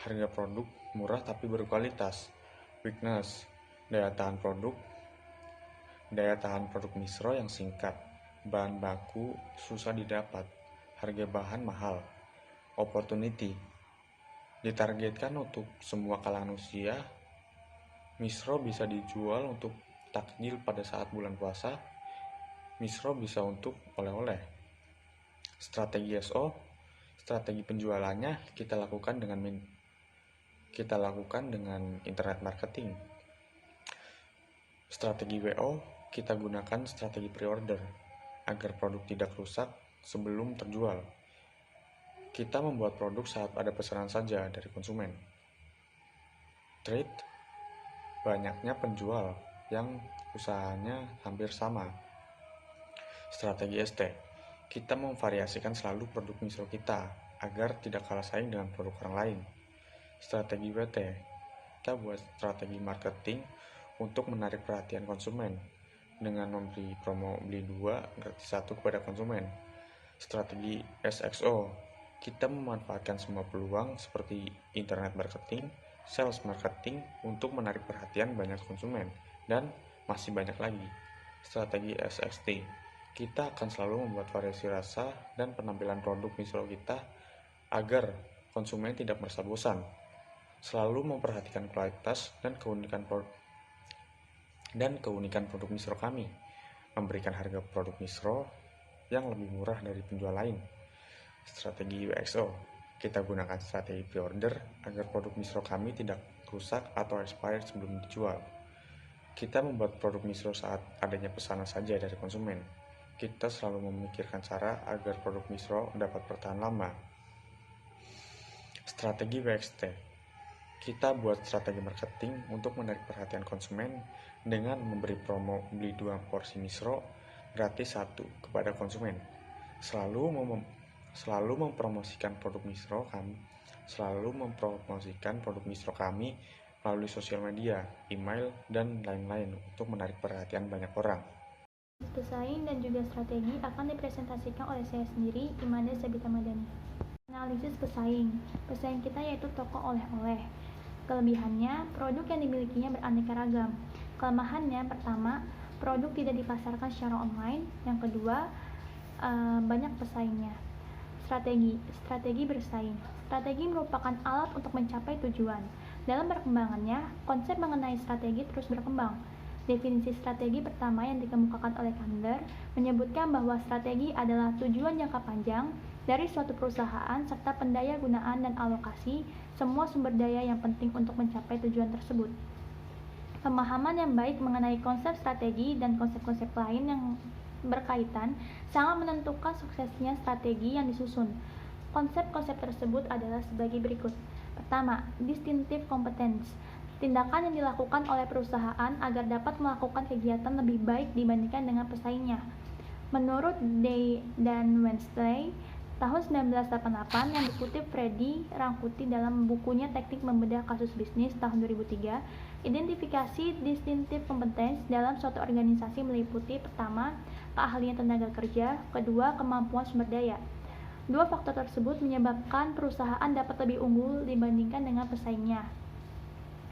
harga produk murah tapi berkualitas, weakness, daya tahan produk misro yang singkat, bahan baku susah didapat, harga bahan mahal, opportunity, ditargetkan untuk semua kalangan usia, misro bisa dijual untuk takjil pada saat bulan puasa, misro bisa untuk oleh-oleh. Strategi SO, strategi penjualannya kita lakukan dengan internet marketing. Strategi WO, kita gunakan strategi pre-order agar produk tidak rusak sebelum terjual. Kita membuat produk saat ada pesanan saja dari konsumen. Trade, banyaknya penjual yang usahanya hampir sama. Strategi ST, kita memvariasikan selalu produk misro kita agar tidak kalah saing dengan produk orang lain. Strategi WT, kita buat strategi marketing untuk menarik perhatian konsumen dengan memberi promo beli 2 gratis 1 kepada konsumen. Strategi SXO, kita memanfaatkan semua peluang seperti internet marketing, sales marketing untuk menarik perhatian banyak konsumen, dan masih banyak lagi. Strategi SXT, kita akan selalu membuat variasi rasa dan penampilan produk misro kita agar konsumen tidak merasa bosan, selalu memperhatikan kualitas dan keunikan produk misro kami, memberikan harga produk misro yang lebih murah dari penjual lain. Strategi UXO, kita gunakan strategi pre-order agar produk misro kami tidak rusak atau expired sebelum dijual. Kita membuat produk MISRO saat adanya pesanan saja dari konsumen. Kita selalu memikirkan cara agar produk MISRO dapat bertahan lama. Strategi WXT. Kita buat strategi marketing untuk menarik perhatian konsumen dengan memberi promo beli 2 porsi MISRO gratis 1 kepada konsumen. Selalu mempromosikan produk MISRO kami melalui sosial media, email, dan lain-lain untuk menarik perhatian banyak orang. Pesaing dan juga strategi akan dipresentasikan oleh saya sendiri, Imanda Sabita Madani. Analisis pesaing. Pesaing kita yaitu toko oleh-oleh. Kelebihannya, produk yang dimilikinya beraneka ragam. Kelemahannya, pertama, produk tidak dipasarkan secara online. Yang kedua, banyak pesaingnya. Strategi bersaing. Strategi merupakan alat untuk mencapai tujuan. Dalam perkembangannya, konsep mengenai strategi terus berkembang. Definisi strategi pertama yang dikemukakan oleh Kandler menyebutkan bahwa strategi adalah tujuan jangka panjang dari suatu perusahaan serta pendaya gunaan dan alokasi semua sumber daya yang penting untuk mencapai tujuan tersebut. Pemahaman yang baik mengenai konsep strategi dan konsep-konsep lain yang berkaitan sangat menentukan suksesnya strategi yang disusun. Konsep-konsep tersebut adalah sebagai berikut. Pertama, distinctive competence. Tindakan yang dilakukan oleh perusahaan agar dapat melakukan kegiatan lebih baik dibandingkan dengan pesaingnya. Menurut Day dan Wednesday, tahun 1988 yang dikutip Freddy Rangkuti dalam bukunya Teknik Membedah Kasus Bisnis tahun 2003, identifikasi distinctive competence dalam suatu organisasi meliputi pertama, keahlian tenaga kerja, kedua, kemampuan sumber daya. Dua faktor tersebut menyebabkan perusahaan dapat lebih unggul dibandingkan dengan pesaingnya.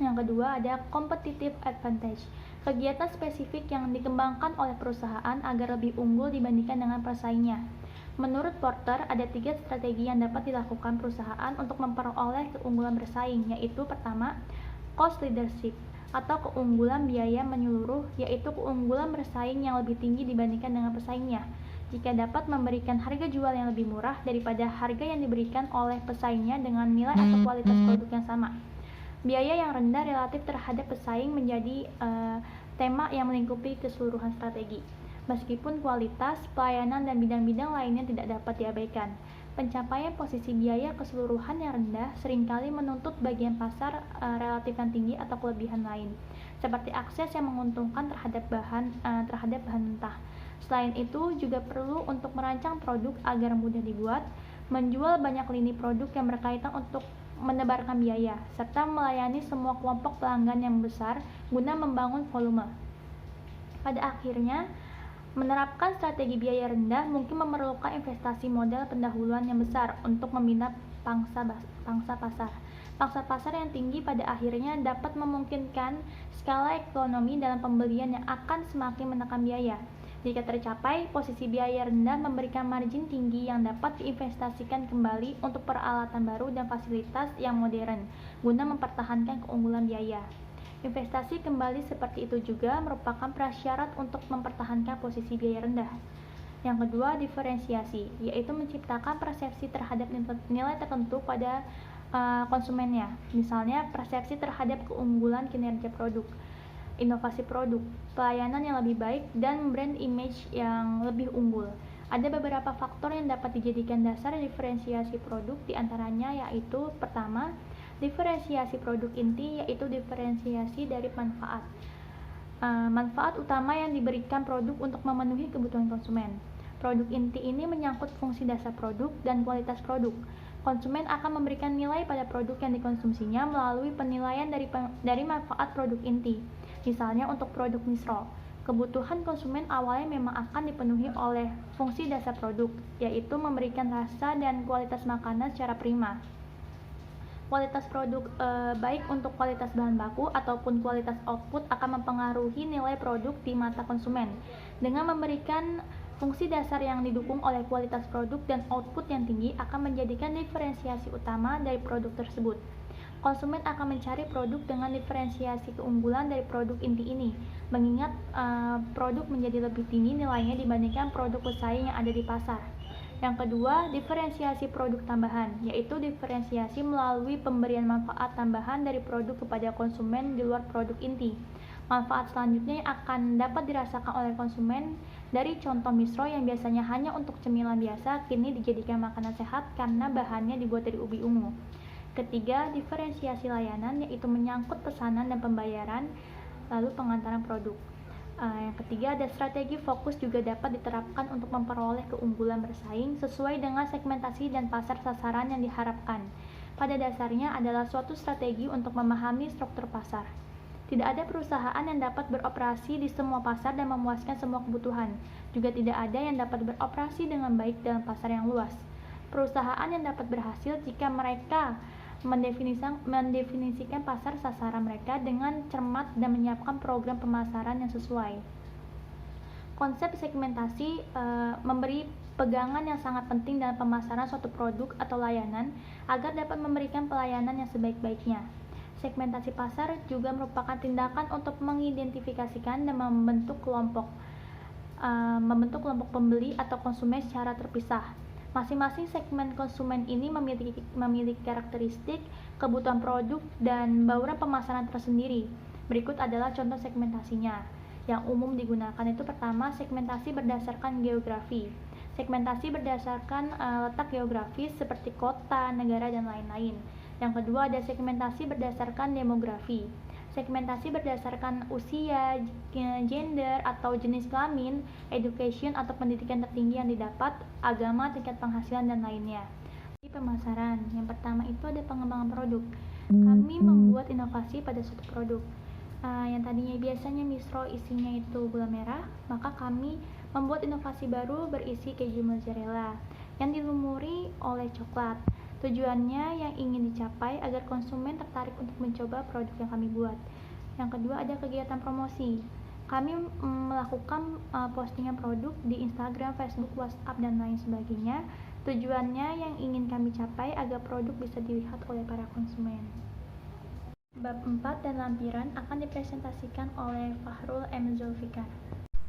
Yang kedua ada competitive advantage, kegiatan spesifik yang dikembangkan oleh perusahaan agar lebih unggul dibandingkan dengan pesaingnya. Menurut Porter, ada 3 strategi yang dapat dilakukan perusahaan untuk memperoleh keunggulan bersaing, yaitu pertama, cost leadership, atau keunggulan biaya menyeluruh, yaitu keunggulan bersaing yang lebih tinggi dibandingkan dengan pesaingnya. Jika dapat memberikan harga jual yang lebih murah daripada harga yang diberikan oleh pesaingnya dengan nilai atau kualitas produk yang sama. Biaya yang rendah relatif terhadap pesaing menjadi tema yang melingkupi keseluruhan strategi. Meskipun kualitas, pelayanan, dan bidang-bidang lainnya tidak dapat diabaikan, pencapaian posisi biaya keseluruhan yang rendah seringkali menuntut bagian pasar relatif yang tinggi atau kelebihan lain, seperti akses yang menguntungkan terhadap bahan mentah. Selain itu, juga perlu untuk merancang produk agar mudah dibuat, menjual banyak lini produk yang berkaitan untuk menebarkan biaya, serta melayani semua kelompok pelanggan yang besar guna membangun volume. Pada akhirnya, menerapkan strategi biaya rendah mungkin memerlukan investasi modal pendahuluan yang besar untuk membina pangsa pasar. Pangsa pasar yang tinggi pada akhirnya dapat memungkinkan skala ekonomi dalam pembelian yang akan semakin menekan biaya. Jika tercapai, posisi biaya rendah memberikan margin tinggi yang dapat diinvestasikan kembali untuk peralatan baru dan fasilitas yang modern, guna mempertahankan keunggulan biaya. Investasi kembali seperti itu juga merupakan prasyarat untuk mempertahankan posisi biaya rendah. Yang kedua, diferensiasi, yaitu menciptakan persepsi terhadap nilai tertentu pada konsumennya. Misalnya, persepsi terhadap keunggulan kinerja produk, inovasi produk, pelayanan yang lebih baik, dan brand image yang lebih unggul. Ada beberapa faktor yang dapat dijadikan dasar diferensiasi produk, diantaranya yaitu pertama, diferensiasi produk inti, yaitu diferensiasi dari manfaat. Manfaat utama yang diberikan produk untuk memenuhi kebutuhan konsumen. Produk inti ini menyangkut fungsi dasar produk dan kualitas produk. Konsumen akan memberikan nilai pada produk yang dikonsumsinya melalui penilaian dari manfaat produk inti. Misalnya untuk produk MISRO, kebutuhan konsumen awalnya memang akan dipenuhi oleh fungsi dasar produk, yaitu memberikan rasa dan kualitas makanan secara prima. Kualitas produk baik untuk kualitas bahan baku ataupun kualitas output akan mempengaruhi nilai produk di mata konsumen. Dengan memberikan fungsi dasar yang didukung oleh kualitas produk dan output yang tinggi akan menjadikan diferensiasi utama dari produk tersebut. Konsumen akan mencari produk dengan diferensiasi keunggulan dari produk inti ini, mengingat produk menjadi lebih tinggi nilainya dibandingkan produk pesaing yang ada di pasar. Yang kedua, diferensiasi produk tambahan, yaitu diferensiasi melalui pemberian manfaat tambahan dari produk kepada konsumen di luar produk inti. Manfaat selanjutnya yang akan dapat dirasakan oleh konsumen dari contoh misro yang biasanya hanya untuk cemilan biasa, kini dijadikan makanan sehat karena bahannya dibuat dari ubi ungu. Ketiga, diferensiasi layanan, yaitu menyangkut pesanan dan pembayaran, lalu pengantaran produk. Yang ketiga, ada strategi fokus juga dapat diterapkan untuk memperoleh keunggulan bersaing sesuai dengan segmentasi dan pasar sasaran yang diharapkan. Pada dasarnya adalah suatu strategi untuk memahami struktur pasar. Tidak ada perusahaan yang dapat beroperasi di semua pasar dan memuaskan semua kebutuhan. Juga tidak ada yang dapat beroperasi dengan baik dalam pasar yang luas. Perusahaan yang dapat berhasil jika mereka mendefinisikan pasar sasaran mereka dengan cermat dan menyiapkan program pemasaran yang sesuai. Konsep segmentasi memberi pegangan yang sangat penting dalam pemasaran suatu produk atau layanan agar dapat memberikan pelayanan yang sebaik-baiknya. Segmentasi pasar juga merupakan tindakan untuk mengidentifikasikan dan membentuk kelompok pembeli atau konsumen secara terpisah. Masing-masing segmen konsumen ini memiliki karakteristik, kebutuhan produk, dan bauran pemasaran tersendiri. Berikut adalah contoh segmentasinya. Yang umum digunakan itu pertama, segmentasi berdasarkan geografi. Segmentasi berdasarkan letak geografis seperti kota, negara, dan lain-lain. Yang kedua, ada segmentasi berdasarkan demografi. Segmentasi berdasarkan usia, gender atau jenis kelamin, education atau pendidikan tertinggi yang didapat, agama, tingkat penghasilan, dan lainnya. Di pemasaran, yang pertama itu ada pengembangan produk. Kami membuat inovasi pada suatu produk. Yang tadinya biasanya misro isinya itu gula merah, maka kami membuat inovasi baru berisi keju mozzarella yang dilumuri oleh coklat. Tujuannya yang ingin dicapai agar konsumen tertarik untuk mencoba produk yang kami buat. Yang kedua, ada kegiatan promosi. Kami melakukan postingan produk di Instagram, Facebook, WhatsApp, dan lain sebagainya. Tujuannya yang ingin kami capai agar produk bisa dilihat oleh para konsumen. Bab 4 dan lampiran akan dipresentasikan oleh Fahrul M. Zulfikar.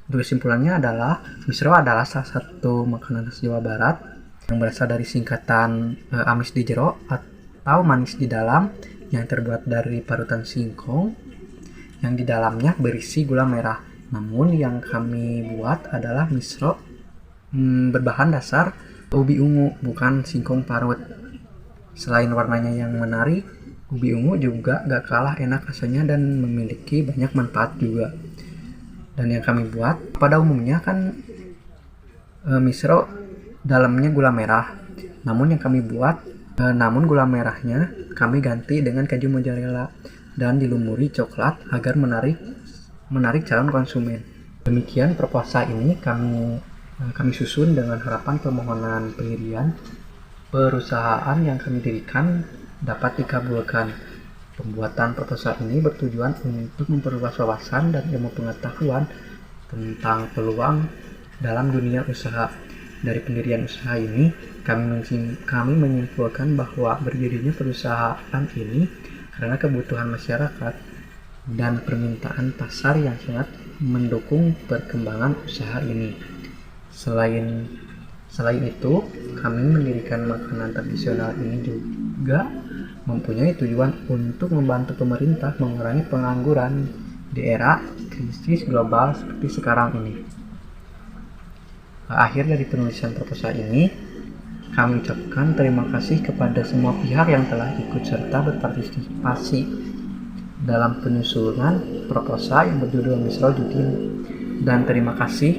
Untuk kesimpulannya adalah, misro adalah salah satu makanan khas Jawa Barat yang berasal dari singkatan amis di jero atau manis di dalam, yang terbuat dari parutan singkong yang di dalamnya berisi gula merah. Namun yang kami buat adalah misro berbahan dasar ubi ungu, bukan singkong parut. Selain warnanya yang menarik, ubi ungu juga gak kalah enak rasanya dan memiliki banyak manfaat juga. Dan yang kami buat pada umumnya kan misro dalamnya gula merah, namun yang kami buat namun gula merahnya kami ganti dengan keju mozzarella dan dilumuri coklat agar menarik calon konsumen. Demikian proposal ini kami susun dengan harapan permohonan pendirian perusahaan yang kami dirikan dapat dikabulkan. Pembuatan proposal ini bertujuan untuk memperluas wawasan dan ilmu pengetahuan tentang peluang dalam dunia usaha. Dari pendirian usaha ini, kami menyimpulkan bahwa berdirinya perusahaan ini karena kebutuhan masyarakat dan permintaan pasar yang sangat mendukung perkembangan usaha ini. Selain itu, kami mendirikan makanan tradisional ini juga mempunyai tujuan untuk membantu pemerintah mengurangi pengangguran di era krisis global seperti sekarang ini. Akhir dari penulisan proposal ini, kami ucapkan terima kasih kepada semua pihak yang telah ikut serta berpartisipasi dalam penyusunan proposal yang berjudul Misro Judin, dan terima kasih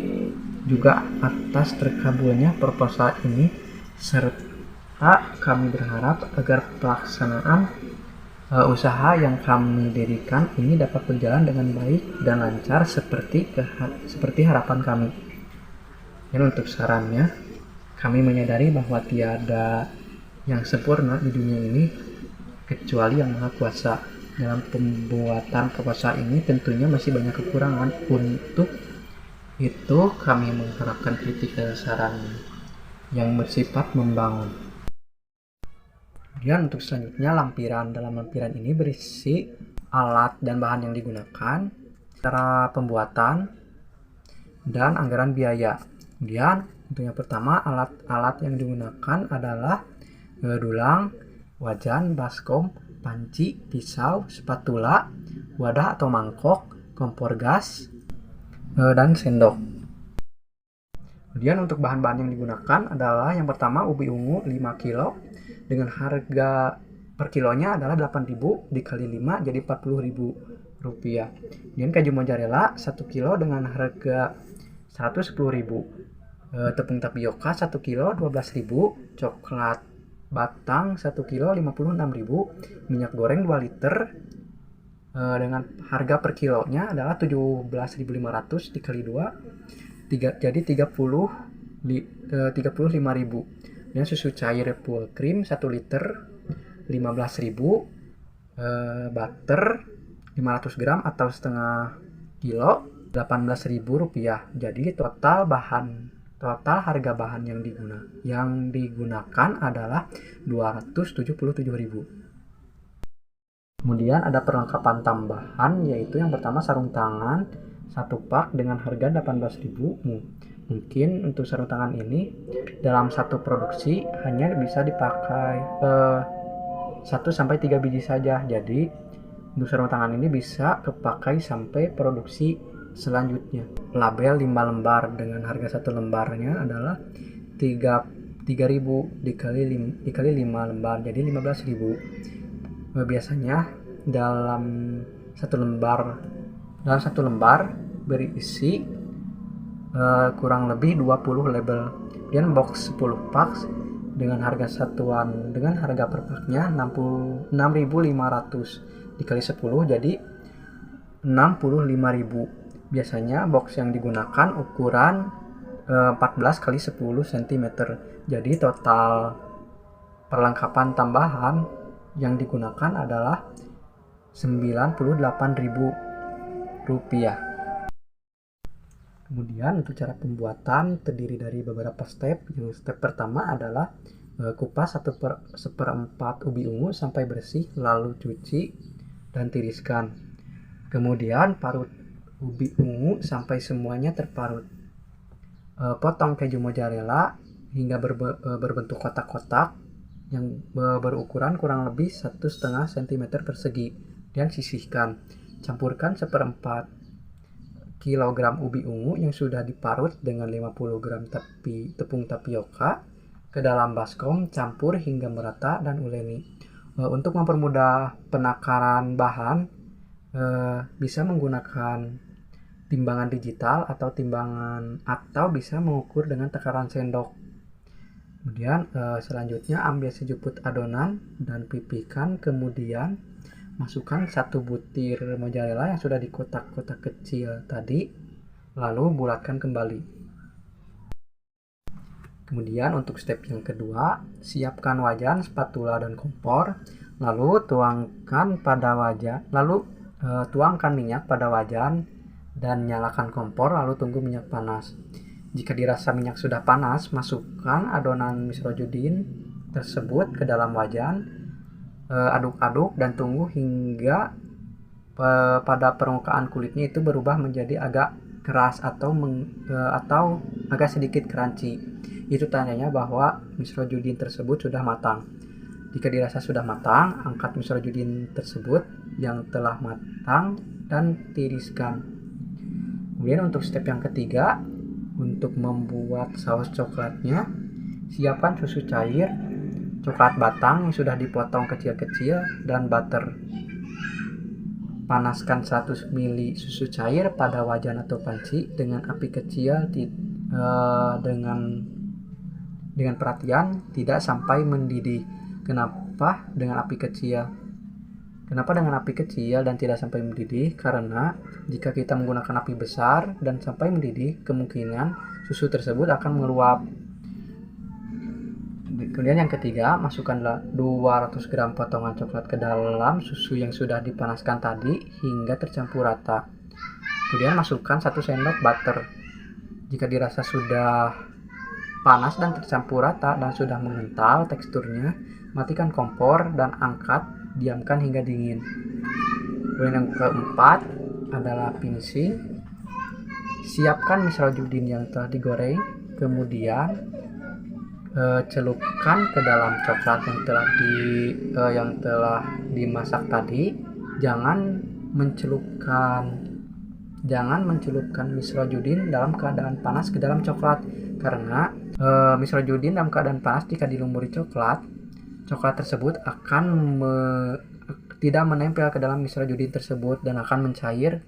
juga atas terkabulnya proposal ini, serta kami berharap agar pelaksanaan usaha yang kami dirikan ini dapat berjalan dengan baik dan lancar seperti harapan kami. Dan untuk sarannya, kami menyadari bahwa tiada yang sempurna di dunia ini kecuali yang Maha Kuasa. Dalam pembuatan proposal ini tentunya masih banyak kekurangan. Untuk itu kami mengharapkan kritik dan saran yang bersifat membangun. Kemudian untuk selanjutnya, lampiran. Dalam lampiran ini berisi alat dan bahan yang digunakan, cara pembuatan, dan anggaran biaya. Kemudian untuk yang pertama, alat-alat yang digunakan adalah dulang, wajan, baskom, panci, pisau, spatula, wadah atau mangkok, kompor gas, dan sendok. Kemudian untuk bahan-bahan yang digunakan adalah yang pertama ubi ungu 5 kilo dengan harga per kilonya adalah 8.000 dikali 5 jadi 40.000 rupiah. Kemudian keju mozzarella 1 kilo dengan harga 110.000. Tepung tapioka 1 kilo 12.000, coklat batang 1 kilo 56.000, minyak goreng 2 liter dengan harga per kilonya adalah 17.500 dikali 2 jadi 35.000. Dan susu cair full cream 1 liter 15.000, butter 500 gram atau setengah kilo 18.000 rupiah. Jadi total harga bahan yang digunakan adalah 277.000. Kemudian ada perlengkapan tambahan, yaitu yang pertama sarung tangan 1 pak dengan harga 18.000. Mungkin untuk sarung tangan ini dalam satu produksi hanya bisa dipakai 1-3 biji saja. Jadi untuk sarung tangan ini bisa kepakai sampai produksi selanjutnya. Label 5 lembar dengan harga 1 lembarnya adalah 3.000 dikali 5 lembar jadi 15.000. Biasanya dalam satu lembar berisi kurang lebih 20 label. Kemudian box 10 pak dengan harga satuan dengan harga per paknya 6.500 dikali 10 jadi 65.000. Biasanya box yang digunakan ukuran 14 kali 10 cm. Jadi total perlengkapan tambahan yang digunakan adalah 98.000 rupiah. Kemudian untuk cara pembuatan terdiri dari beberapa step. Yang step pertama adalah kupas 1/4 ubi ungu sampai bersih, lalu cuci dan tiriskan. Kemudian parut ubi ungu sampai semuanya terparut. Potong keju mozzarella hingga berbentuk kotak-kotak yang berukuran kurang lebih 1,5 cm persegi dan sisihkan. Campurkan 1/4 kg ubi ungu yang sudah diparut dengan 50 gram tepung tapioka ke dalam baskom, campur hingga merata dan uleni. Untuk mempermudah penakaran bahan, bisa menggunakan timbangan digital atau bisa mengukur dengan takaran sendok. Kemudian selanjutnya ambil sejuput adonan dan pipihkan, kemudian masukkan 1 butir mozzarella yang sudah dikotak-kotak kecil tadi, lalu bulatkan kembali. Kemudian untuk step yang kedua, siapkan wajan, spatula dan kompor, lalu tuangkan minyak pada wajan dan nyalakan kompor, lalu tunggu minyak panas. Jika dirasa minyak sudah panas, masukkan adonan misrojudin tersebut ke dalam wajan, aduk-aduk dan tunggu hingga pada permukaan kulitnya itu berubah menjadi agak keras atau agak sedikit crunchy. Itu tandanya bahwa misrojudin tersebut sudah matang. Jika dirasa sudah matang, angkat misrojudin tersebut yang telah matang dan tiriskan. Kemudian untuk step yang ketiga, untuk membuat saus coklatnya, siapkan susu cair, coklat batang yang sudah dipotong kecil-kecil, dan butter. Panaskan 100 ml susu cair pada wajan atau panci dengan api kecil dengan perhatian tidak sampai mendidih. Kenapa dengan api kecil dan tidak sampai mendidih? Karena jika kita menggunakan api besar dan sampai mendidih, kemungkinan susu tersebut akan meluap. Kemudian yang ketiga, masukkanlah 200 gram potongan coklat ke dalam susu yang sudah dipanaskan tadi hingga tercampur rata. Kemudian masukkan 1 sendok butter. Jika dirasa sudah panas dan tercampur rata dan sudah mengental teksturnya, matikan kompor dan angkat, diamkan hingga dingin. Kemudian yang keempat adalah finishing. Siapkan misrojudin yang telah digoreng, kemudian celupkan ke dalam coklat yang telah dimasak tadi. Jangan mencelupkan Jangan mencelupkan misrojudin dalam keadaan panas ke dalam coklat, karena misrojudin dalam keadaan panas jika dilumuri coklat tersebut akan tidak menempel ke dalam misrojudin tersebut dan akan mencair.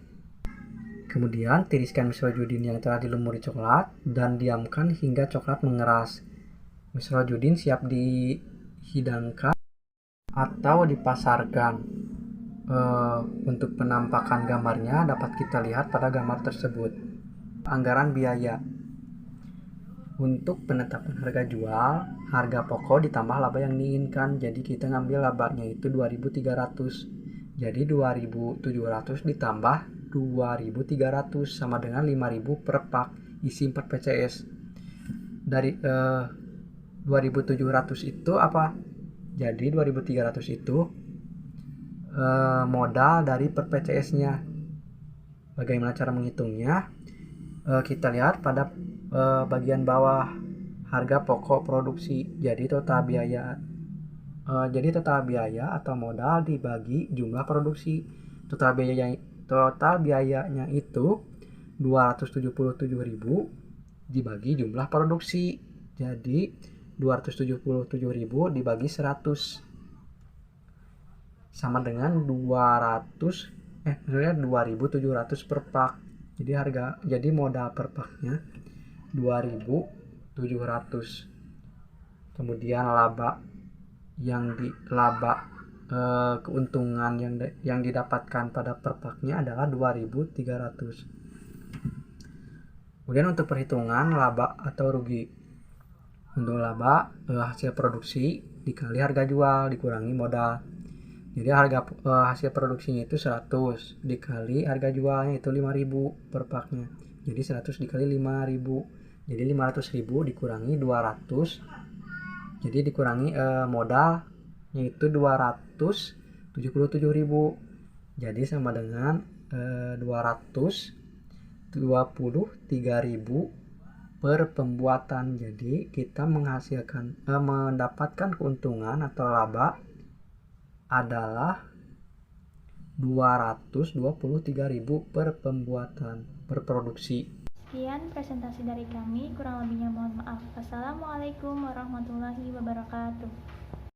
Kemudian tiriskan misrojudin yang telah dilumuri coklat dan diamkan hingga coklat mengeras. Misrojudin siap dihidangkan atau dipasarkan. Untuk penampakan gambarnya dapat kita lihat pada gambar tersebut. Anggaran biaya untuk penetapan harga jual, harga pokok ditambah laba yang diinginkan. Jadi kita ngambil labanya itu 2.300. Jadi 2.700 ditambah 2.300 sama dengan 5.000 per pak isi 4 PCS. Dari 2.700 itu apa? Jadi 2.300 itu modal dari per PCS-nya. Bagaimana cara menghitungnya? Kita lihat pada bagian bawah harga pokok produksi. Jadi total biaya atau modal dibagi jumlah produksi. Total biayanya itu 277.000 dibagi jumlah produksi. Jadi 277.000 dibagi 100 sama dengan 2.700 per pak. Jadi modal per paknya 2.700. Kemudian keuntungan yang didapatkan pada per paknya adalah 2.300. Kemudian untuk perhitungan laba atau rugi. Untuk laba, hasil produksi dikali harga jual dikurangi modal. Jadi hasil produksinya itu 100 dikali harga jualnya itu 5.000 per paknya. Jadi 100 dikali 5.000. Jadi 500.000 dikurangi 200. Jadi dikurangi modalnya itu 277.000. Jadi sama dengan 223.000 per pembuatan. Jadi kita mendapatkan keuntungan atau laba adalah 223.000 per pembuatan, per produksi. Sekian presentasi dari kami, kurang lebihnya mohon maaf. Wassalamualaikum warahmatullahi wabarakatuh.